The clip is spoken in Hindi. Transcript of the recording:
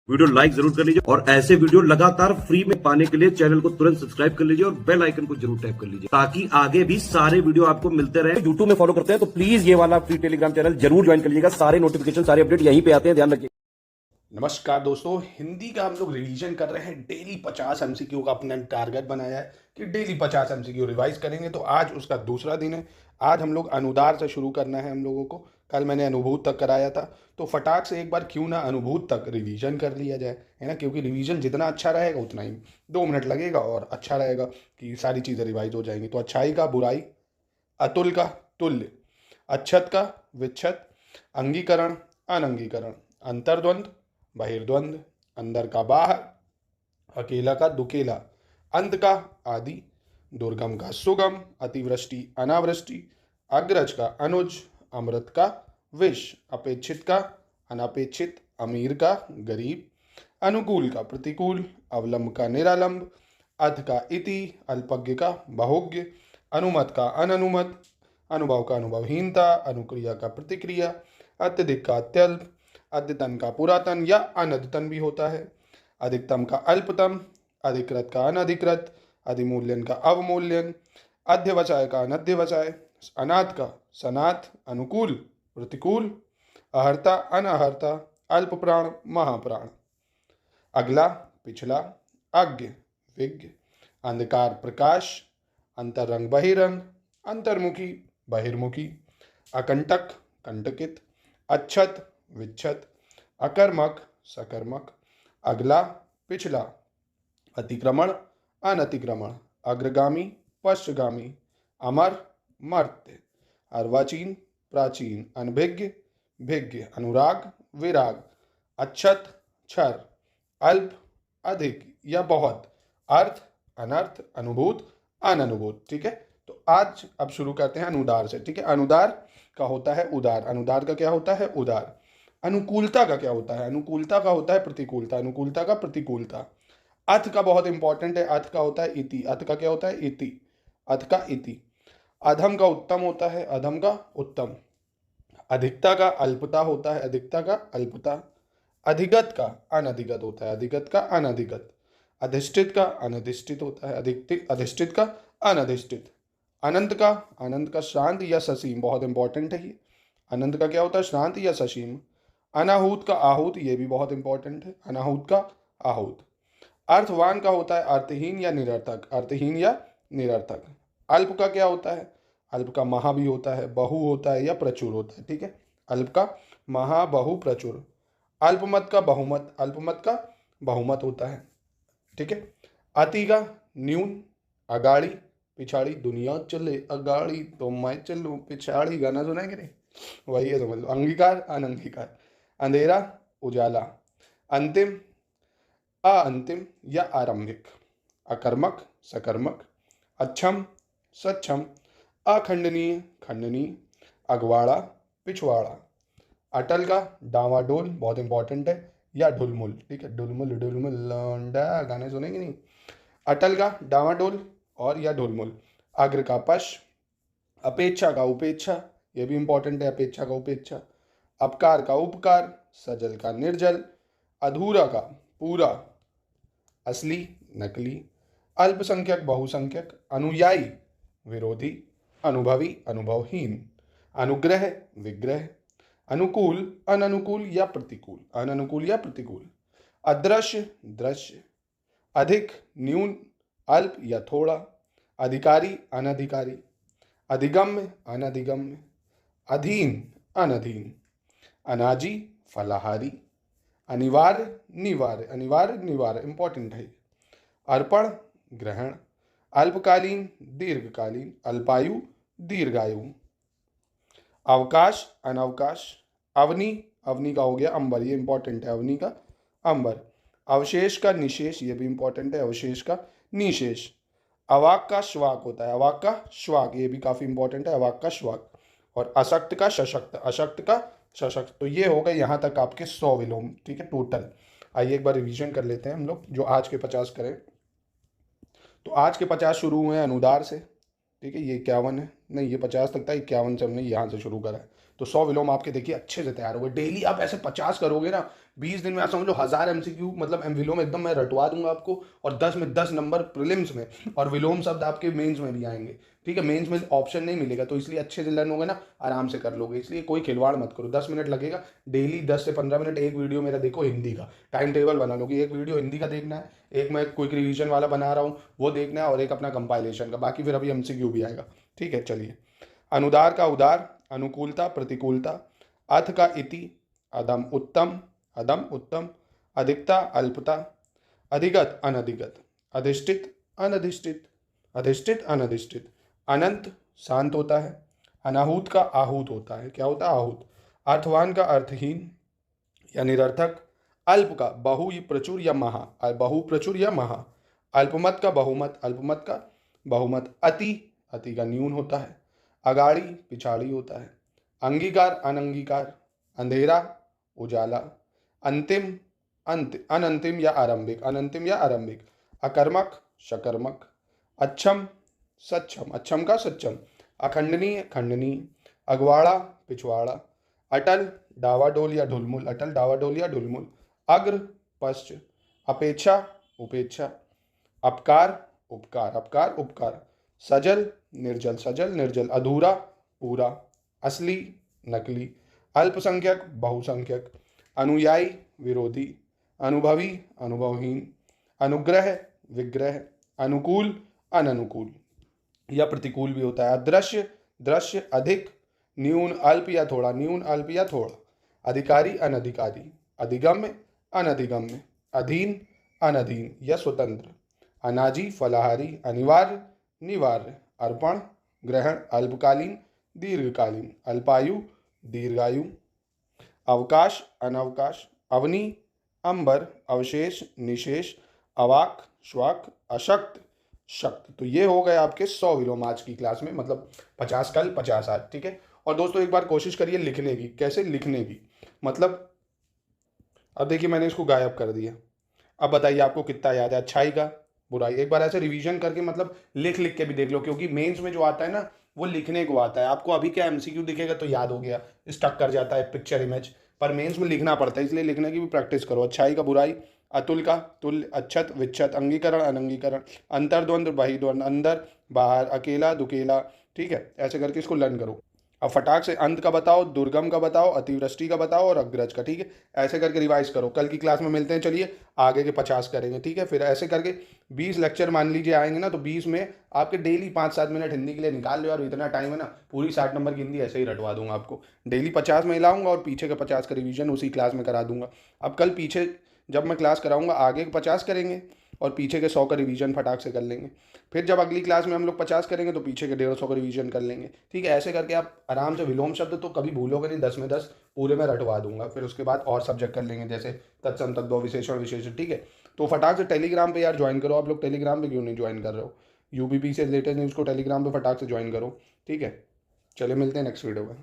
वीडियो लाइक जरूर कर लीजिए और ऐसे वीडियो लगातार फ्री में पाने के लिए चैनल को तुरंत सब्सक्राइब कर लीजिए और बेल आइकन को जरूर टैप कर लीजिए ताकि आगे भी सारे वीडियो आपको मिलते रहे। यूट्यूब में फॉलो करते हैं तो प्लीज ये वाला फ्री टेलीग्राम चैनल जरूर ज्वाइन कर लीजिएगा। सारे नोटिफिकेशन सारे अपडेट यहीं पे आते हैं, ध्यान रखिए। नमस्कार दोस्तों, हिंदी का हम लोग रिवीजन कर रहे हैं। डेली 50 एमसीक्यू का अपना टारगेट बनाया है कि डेली 50 एमसीक्यू रिवाइज करेंगे। तो आज उसका दूसरा दिन है। आज हम लोग अनुदार से शुरू करना है हम लोगों को। कल मैंने अनुभूत तक कराया था, तो फटाक से एक बार क्यों ना अनुभूत तक रिवीजन कर लिया जाए, है ना। क्योंकि रिवीजन जितना अच्छा रहेगा उतना ही 2 मिनट लगेगा और अच्छा रहेगा कि सारी चीज़ें रिवाइज हो जाएंगी। तो अच्छाई का बुराई, अतुल का तुल्य, अच्छत का विच्छत, अंगीकरण अनंगीकरण, अंतर्द्वंद बहिर्द्वंद, अंदर का बाहर, अकेला का दुकेला, अंत का आदि, दुर्गम का सुगम, अतिवृष्टि अनावृष्टि, अग्रज का अनुज, अमृत का विष, अपेक्षित का अनपेक्षित, अमीर का गरीब, अनुकूल का प्रतिकूल, अवलंब का निरालंब, अध का इति, अल्पज्ञ का बहुज्ञ, अनुमत का अननुमत, अनुभव का अनुभवहीनता, अनुक्रिया का प्रतिक्रिया, अत्यधिक का अत्यल्प, अद्यतन का पुरातन या अनद्यतन भी होता है, अधिकतम का अल्पतम, अधिकृत का अनधिकृत, अधिमूल्यन का अवमूल्यन, अध्यवसाय का अनध्यवसाय, अनाथ का सनाथ, अनुकूल प्रतिकूल, अहर्ता अनहर्ता, अल्प प्राण महाप्राण, अगला पिछला, अज्ञ विज्ञ, अंधकार प्रकाश, अंतरंग बहिरंग, अंतर्मुखी बहिर्मुखी, अकंटक कंटकित, अच्छत विच्छत, अकर्मक सकर्मक, अगला पिछला, अतिक्रमण अनतिक्रमण, अग्रगामी पश्चगामी, अमर मर्त्य, अर्वाचीन प्राचीन, अनभिज्ञ भिज्ञ, अनुराग विराग, अच्छत क्षर, अल्प अधिक या बहुत, अर्थ अनर्थ, अनुभूत अननुभूत। ठीक है, तो आज अब शुरू करते हैं अनुदार से। ठीक है, अनुदार का होता है उदार, अनुदार का क्या होता है उदार। अनुकूलता का क्या होता है, अनुकूलता का होता है प्रतिकूलता, अनुकूलता का प्रतिकूलता। अथ का बहुत इंपॉर्टेंट है, अथ का होता है इति, अथ का क्या होता है इति, अथ का इति। अधम का उत्तम होता है, अधम का उत्तम। अधिकता का अल्पता होता है, अधिकता का अल्पता। अधिगत का अनधिगत होता है, अधिगत का अनधिगत। अधिष्ठित का अनधिष्ठित होता है, अधिष्ठित का अनधिष्ठित। अनंत का शांत या ससीम, बहुत इंपॉर्टेंट है ये। अनंत का क्या होता है शांत या ससीम। अनाहूत का आहूत, ये भी बहुत इंपॉर्टेंट है, अनाहूत का आहूत। अर्थवान का होता है अर्थहीन या निरर्थक, अर्थहीन या निरर्थक। अल्प का क्या होता है, अल्प का महा भी होता है, बहु होता है या प्रचुर होता है। ठीक है, अल्प का महा बहु प्रचुर। अल्पमत का बहुमत, अल्पमत का बहुमत होता है। ठीक है, अति का न्यून, अगाड़ी पिछाड़ी, दुनिया चले अगाड़ी तो मैं चलूं पिछाड़ी, गाना सुना है कि नहीं, वही है, समझ लो। अंगीकार अनंगीकार, अंधेरा उजाला, अंतिम अअंतिम या आरंभिक, अकर्मक सकर्मक, अच्छम सक्षम, अखंडनीय खंडनीय, अगवाड़ा पिछवाड़ा। अटल का डावाडोल, बहुत इंपॉर्टेंट है, या ढुलमुल। ठीक है, ढुलमुल ढुलमुल लौंडा, गाने सुनेंगे नहीं। अटल का डावाडोल और या ढुलमुल। अग्र का पश, अपेक्षा का उपेक्षा, ये भी इंपॉर्टेंट है, अपेक्षा का उपेक्षा। अपकार का उपकार, सजल का निर्जल, अधूरा का पूरा, असली नकली, अल्पसंख्यक बहुसंख्यक, अनुयायी विरोधी, अनुभवी अनुभवहीन, अनुग्रह विग्रह, अनुकूल अननुकूल या प्रतिकूल, अननुकूल या प्रतिकूल। अदृश्य दृश्य, अधिक न्यून, अल्प या थोड़ा, अधिकारी अनधिकारी, अधिगम्य अनधिगम्य, अधीन अनधीन, अनाजी फलाहारी, अनिवार्य निवार्य, अनिवार्य निवार्य इंपॉर्टेंट है। अर्पण ग्रहण, अल्पकालीन दीर्घकालीन, अल्पायु दीर्घायु। अवकाश अनवकाश, अवनी, अवनी का हो गया अंबर, ये इंपॉर्टेंट है, अवनी का अंबर। अवशेष का निशेष, ये भी इंपॉर्टेंट है, अवशेष का निशेष। अवाक का श्वाक होता है, अवाक का श्वाक, ये भी काफी इंपॉर्टेंट है, अवाक का श्वाक। और अशक्त का सशक्त, अशक्त का सशक्त। तो ये हो गए यहाँ तक आपके 100 विलोम। ठीक है, टोटल। आइए एक बार रिवीजन कर लेते हैं हम लोग, जो आज के 50 करें। तो आज के 50 शुरू हुए हैं अनुदार से। ठीक है, ये 51 है, नहीं ये 50 तक था, 51 से हमने यहाँ से शुरू करा है। तो 100 विलोम आपके देखिए अच्छे से तैयार हो गए। डेली आप ऐसे 50 करोगे ना, 20 दिन में आप समझ लो 1000 MCQ, मतलब विलोम एकदम मैं रटवा दूंगा आपको, और 10 में 10 नंबर प्रीलिम्स में, और विलोम शब्द आपके मेंस में भी आएंगे। ठीक है, मेंस में ऑप्शन नहीं मिलेगा, तो इसलिए अच्छे से लर्न होगा ना, आराम से कर लोगे। इसलिए कोई खिलवाड़ मत करो। 10 मिनट लगेगा डेली, 10 से 15 मिनट एक वीडियो मेरा देखो हिंदी का, टाइम टेबल बना लो कि एक वीडियो हिंदी का देखना है, एक मैं क्विक रिवीजन वाला बना रहा हूँ वो देखना है, और एक अपना कंपाइलेशन का, बाकी फिर अभी MCQ भी आएगा। ठीक है, चलिए। अनुदार का उदार, अनुकूलता प्रतिकूलता, अथ का इति, अदम उत्तम, अदम उत्तम, अधिकता अल्पता, अधिगत अनधिगत, अधिष्ठित अनधिष्ठित, अधिष्ठित अनधिष्ठित, अनंत शांत होता है, अनाहूत का आहूत होता है। क्या होता है? आहूत। अर्थवान का अर्थहीन या निरर्थक, अल्प का बहु प्रचुर या महा, बहु प्रचुर या महा, अल्पमत का बहुमत, अल्पमत का बहुमत, अति, अति का न्यून होता है, अगाड़ी पिछाड़ी होता है, अंगीकार अनंगीकार, अंधेरा उजाला, अंतिम अनंतिम या आरंभिक, अनंतिम या आरंभिक, अकर्मक शकर्मक, अच्छम सक्षम, अच्छम का सक्षम, अखंडनीय खंडनीय, अगवाड़ा पिछवाड़ा, अटल डावाडोल या ढुलमुल, अटल डावाडोल या ढुलमुल, अग्र पश्च, अपेक्षा उपेक्षा, अपकार उपकार, अपकार उपकार, सजल निर्जल, सजल निर्जल, अधूरा पूरा, असली नकली, अल्पसंख्यक बहुसंख्यक, अनुयायी विरोधी, अनुभवी अनुभवहीन, अनुग्रह विग्रह, अनुकूल अननुकूल या प्रतिकूल भी होता है, अदृश्य दृश्य, अधिक न्यून अल्प या थोड़ा, न्यून अल्प या थोड़ा, अधिकारी अनधिकारी, अधिगम्य अनधिगम्य, अधीन अनधीन या स्वतंत्र, अनाजी फलाहारी, अनिवार्य निवार्य, अर्पण ग्रहण, अल्पकालीन दीर्घकालीन, अल्पायु दीर्घायु, अवकाश अनवकाश, अवनी अंबर, अवशेष निशेष, अवाक श्वाक, अशक्त शक्त। तो ये हो गए आपके 100 विलोम आज की क्लास में, मतलब 50 कल 50 आज। ठीक है, और दोस्तों एक बार कोशिश करिए लिखने की। कैसे लिखने की? मतलब अब देखिए मैंने इसको गायब कर दिया, अब बताइए आपको कितना याद है? अच्छाई का बुराई, एक बार ऐसे रिवीजन करके मतलब लिख लिख के भी देख लो, क्योंकि मेंस में जो आता है ना वो लिखने को आता है। आपको अभी क्या MCQ दिखेगा तो याद हो गया, स्टक कर जाता है पिक्चर इमेज, पर मेंस में लिखना पड़ता है, इसलिए लिखने की भी प्रैक्टिस करो। अच्छाई का बुराई, अतुल का तुल्य, अच्छत विच्छत, अंगीकरण अनंगीकरण, अंतर्द्वंद्व बहिर्द्वंद्व, अंदर बाहर, अकेला दुकेला। ठीक है, ऐसे करके इसको लर्न करो। अब फटाक से अंत का बताओ, दुर्गम का बताओ, अतिवृष्टि का बताओ और अग्रज का। ठीक है, ऐसे करके रिवाइज करो। कल की क्लास में मिलते हैं, चलिए आगे के 50 करेंगे। ठीक है, फिर ऐसे करके 20 लेक्चर मान लीजिए आएंगे ना, तो 20 में आपके डेली 5-7 मिनट हिंदी के लिए निकाल लो, और इतना टाइम है ना, पूरी 60 नंबर की हिंदी ऐसे ही रटवा दूंगा आपको। डेली 50 में लाऊंगा और पीछे का 50 का रिवीजन उसी क्लास में करा दूंगा। अब कल पीछे जब मैं क्लास कराऊंगा आगे के 50 करेंगे और पीछे के 100 का रिवीजन फटाक से कर लेंगे। फिर जब अगली क्लास में हम लोग 50 करेंगे तो पीछे के 150 का रिवीजन कर लेंगे। ठीक है, ऐसे करके आप आराम से विलोम शब्द तो कभी भूलोगे नहीं, 10 में 10 पूरे में रटवा दूंगा। फिर उसके बाद और सब्जेक्ट कर लेंगे, जैसे तत्सम तद्भव विशेषण विशेषण। ठीक है, तो फटाक से टेलीग्राम पे यार ज्वाइन करो। आप लोग टेलीग्राम पे क्यों नहीं ज्वाइन कर रहे हो? UBP से लेटेस्ट न्यूज़ को टेलीग्राम पे फटाक से ज्वाइन करो। ठीक है, चले मिलते हैं नेक्स्ट वीडियो में।